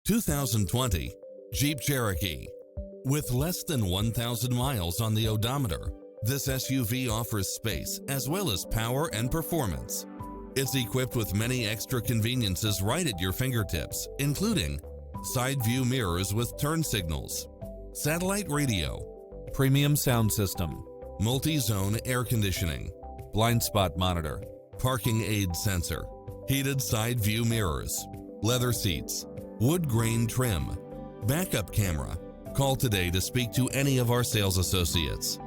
2020 Jeep Cherokee. With less than 1,000 miles on the odometer, this SUV offers space as well as power and performance. It's equipped with many extra conveniences right at your fingertips, including side view mirrors with turn signals, satellite radio, premium sound system, multi-zone air conditioning, blind spot monitor, parking aid sensor, heated side view mirrors, leather seats, wood grain trim, backup camera. Call today to speak to any of our sales associates.